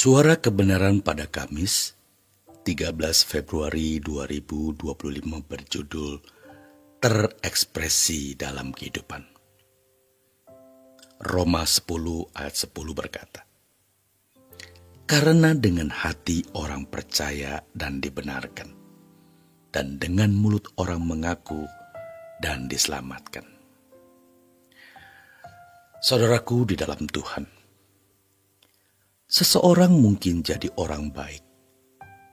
Suara Kebenaran pada Kamis, 13 Februari 2025 berjudul Terekspresi dalam Kehidupan. Roma 10 ayat 10 berkata, "Karena dengan hati orang percaya dan dibenarkan, dan dengan mulut orang mengaku dan diselamatkan." Saudaraku di dalam Tuhan, seseorang mungkin jadi orang baik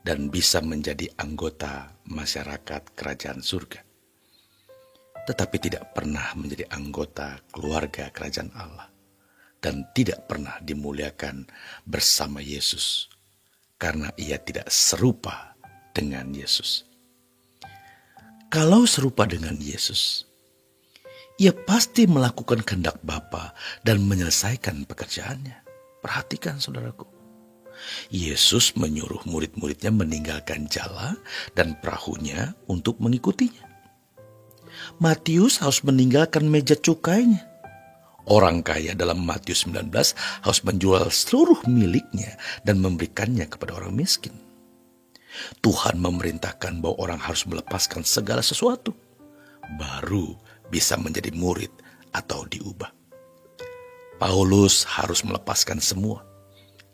dan bisa menjadi anggota masyarakat kerajaan surga, tetapi tidak pernah menjadi anggota keluarga kerajaan Allah dan tidak pernah dimuliakan bersama Yesus karena ia tidak serupa dengan Yesus. Kalau serupa dengan Yesus, ia pasti melakukan kehendak Bapa dan menyelesaikan pekerjaannya. Perhatikan saudaraku, Yesus menyuruh murid-muridnya meninggalkan jala dan perahunya untuk mengikutinya. Matius harus meninggalkan meja cukainya. Orang kaya dalam Matius 19 harus menjual seluruh miliknya dan memberikannya kepada orang miskin. Tuhan memerintahkan bahwa orang harus melepaskan segala sesuatu, baru bisa menjadi murid atau diubah. Paulus harus melepaskan semua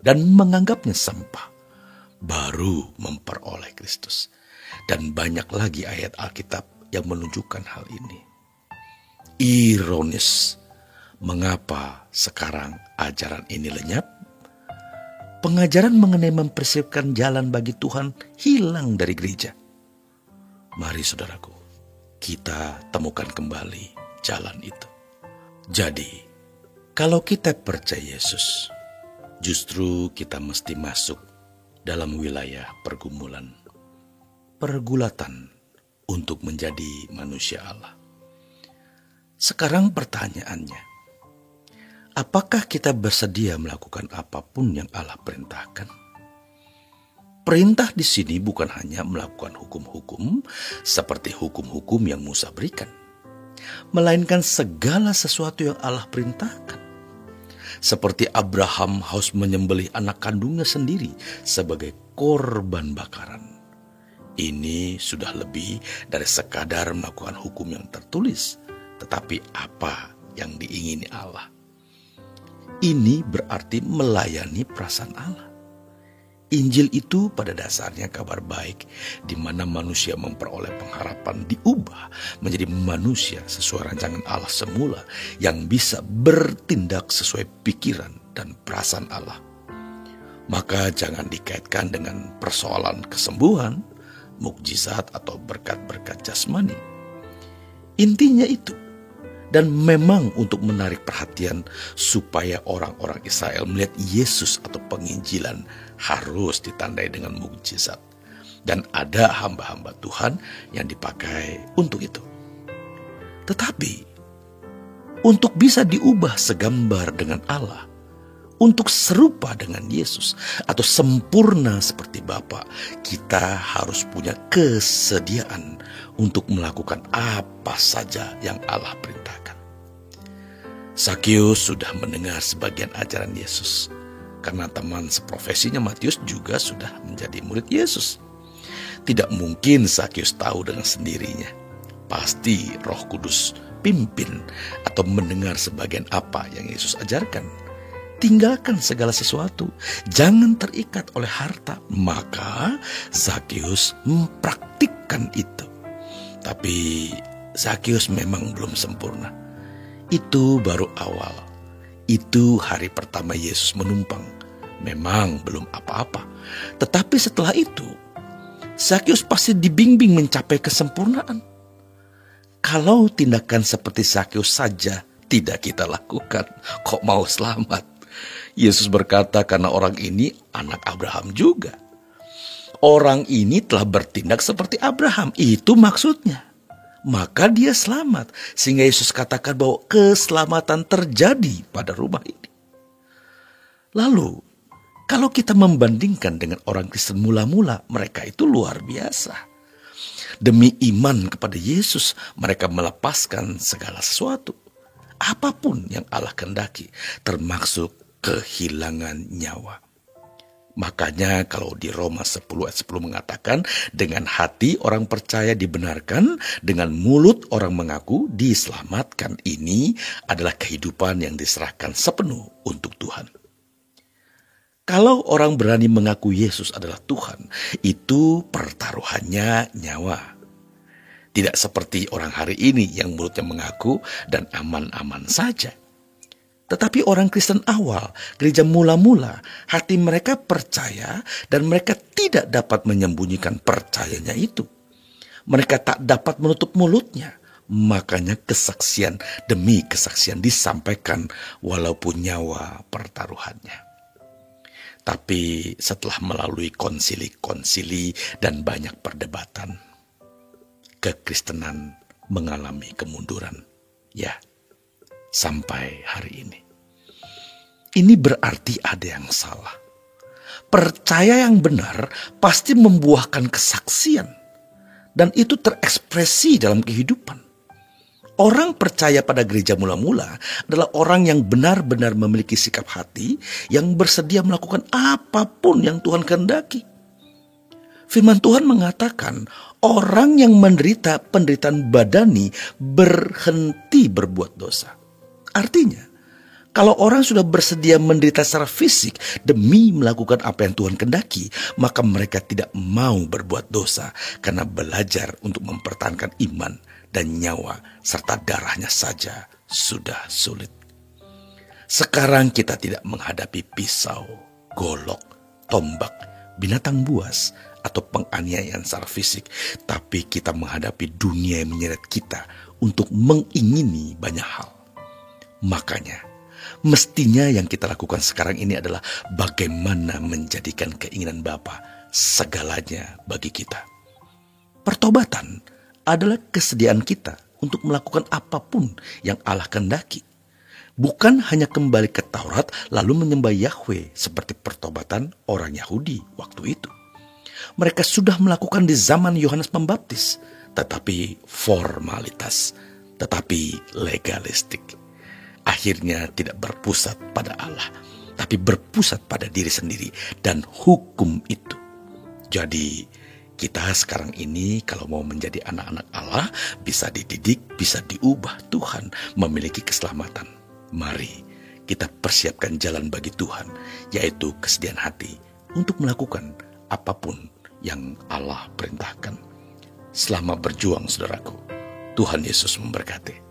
dan menganggapnya sampah, baru memperoleh Kristus. Dan banyak lagi ayat Alkitab yang menunjukkan hal ini. Ironis, mengapa sekarang ajaran ini lenyap? Pengajaran mengenai mempersiapkan jalan bagi Tuhan hilang dari gereja. Mari saudaraku, kita temukan kembali jalan itu. Jadi, kalau kita percaya Yesus, justru kita mesti masuk dalam wilayah pergumulan, pergulatan untuk menjadi manusia Allah. Sekarang pertanyaannya, apakah kita bersedia melakukan apapun yang Allah perintahkan? Perintah di sini bukan hanya melakukan hukum-hukum seperti hukum-hukum yang Musa berikan, melainkan segala sesuatu yang Allah perintahkan. Seperti Abraham harus menyembelih anak kandungnya sendiri sebagai korban bakaran. Ini sudah lebih dari sekadar melakukan hukum yang tertulis, tetapi apa yang diingini Allah. Ini berarti melayani perasaan Allah. Injil itu pada dasarnya kabar baik di mana manusia memperoleh pengharapan diubah menjadi manusia sesuai rancangan Allah semula yang bisa bertindak sesuai pikiran dan perasaan Allah. Maka jangan dikaitkan dengan persoalan kesembuhan, mukjizat atau berkat-berkat jasmani. Intinya itu. Dan memang untuk menarik perhatian supaya orang-orang Israel melihat Yesus atau penginjilan harus ditandai dengan mukjizat. Dan ada hamba-hamba Tuhan yang dipakai untuk itu. Tetapi untuk bisa diubah segambar dengan Allah, untuk serupa dengan Yesus atau sempurna seperti Bapa, kita harus punya kesediaan untuk melakukan apa saja yang Allah perintahkan. Zakeus sudah mendengar sebagian ajaran Yesus, karena teman seprofesinya Matius juga sudah menjadi murid Yesus. Tidak mungkin Zakeus tahu dengan sendirinya. Pasti Roh Kudus pimpin atau mendengar sebagian apa yang Yesus ajarkan. Tinggalkan segala sesuatu, jangan terikat oleh harta. Maka Zakeus mempraktikkan itu. Tapi Zakeus memang belum sempurna. Itu baru awal. Itu hari pertama Yesus menumpang. Memang belum apa-apa. Tetapi setelah itu, Zakeus pasti dibimbing mencapai kesempurnaan. Kalau tindakan seperti Zakeus saja tidak kita lakukan, kok mau selamat? Yesus berkata karena orang ini anak Abraham juga. Orang ini telah bertindak seperti Abraham. Itu maksudnya. Maka dia selamat. Sehingga Yesus katakan bahwa keselamatan terjadi pada rumah ini. Lalu, kalau kita membandingkan dengan orang Kristen mula-mula, mereka itu luar biasa. Demi iman kepada Yesus, mereka melepaskan segala sesuatu. Apapun yang Allah kehendaki, termasuk kehilangan nyawa. Makanya kalau di Roma 10 ayat 10 mengatakan, dengan hati orang percaya dibenarkan, dengan mulut orang mengaku diselamatkan. Ini adalah kehidupan yang diserahkan sepenuh untuk Tuhan. Kalau orang berani mengaku Yesus adalah Tuhan, itu pertaruhannya nyawa. Tidak seperti orang hari ini yang mulutnya mengaku dan aman-aman saja. Tetapi orang Kristen awal, gereja mula-mula, hati mereka percaya dan mereka tidak dapat menyembunyikan percayanya itu. Mereka tak dapat menutup mulutnya. Makanya kesaksian demi kesaksian disampaikan walaupun nyawa pertaruhannya. Tapi setelah melalui konsili-konsili dan banyak perdebatan, kekristenan mengalami kemunduran. Ya, sampai hari ini. Ini berarti ada yang salah. Percaya yang benar pasti membuahkan kesaksian. Dan itu terekspresi dalam kehidupan. Orang percaya pada gereja mula-mula adalah orang yang benar-benar memiliki sikap hati yang bersedia melakukan apapun yang Tuhan kehendaki. Firman Tuhan mengatakan, orang yang menderita penderitaan badani berhenti berbuat dosa. Artinya, kalau orang sudah bersedia menderita secara fisik demi melakukan apa yang Tuhan kehendaki, maka mereka tidak mau berbuat dosa karena belajar untuk mempertahankan iman dan nyawa serta darahnya saja sudah sulit. Sekarang kita tidak menghadapi pisau, golok, tombak, binatang buas, atau penganiayaan secara fisik, tapi kita menghadapi dunia yang menyeret kita untuk mengingini banyak hal. Makanya, mestinya yang kita lakukan sekarang ini adalah bagaimana menjadikan keinginan Bapa segalanya bagi kita. Pertobatan adalah kesediaan kita untuk melakukan apapun yang Allah kehendaki. Bukan hanya kembali ke Taurat lalu menyembah Yahweh seperti pertobatan orang Yahudi waktu itu. Mereka sudah melakukan di zaman Yohanes Pembaptis, tetapi formalitas, tetapi legalistik. Akhirnya tidak berpusat pada Allah, tapi berpusat pada diri sendiri dan hukum itu. Jadi kita sekarang ini kalau mau menjadi anak-anak Allah, bisa dididik, bisa diubah Tuhan, memiliki keselamatan. Mari kita persiapkan jalan bagi Tuhan, yaitu kesediaan hati untuk melakukan apapun yang Allah perintahkan. Selamat berjuang saudaraku. Tuhan Yesus memberkati.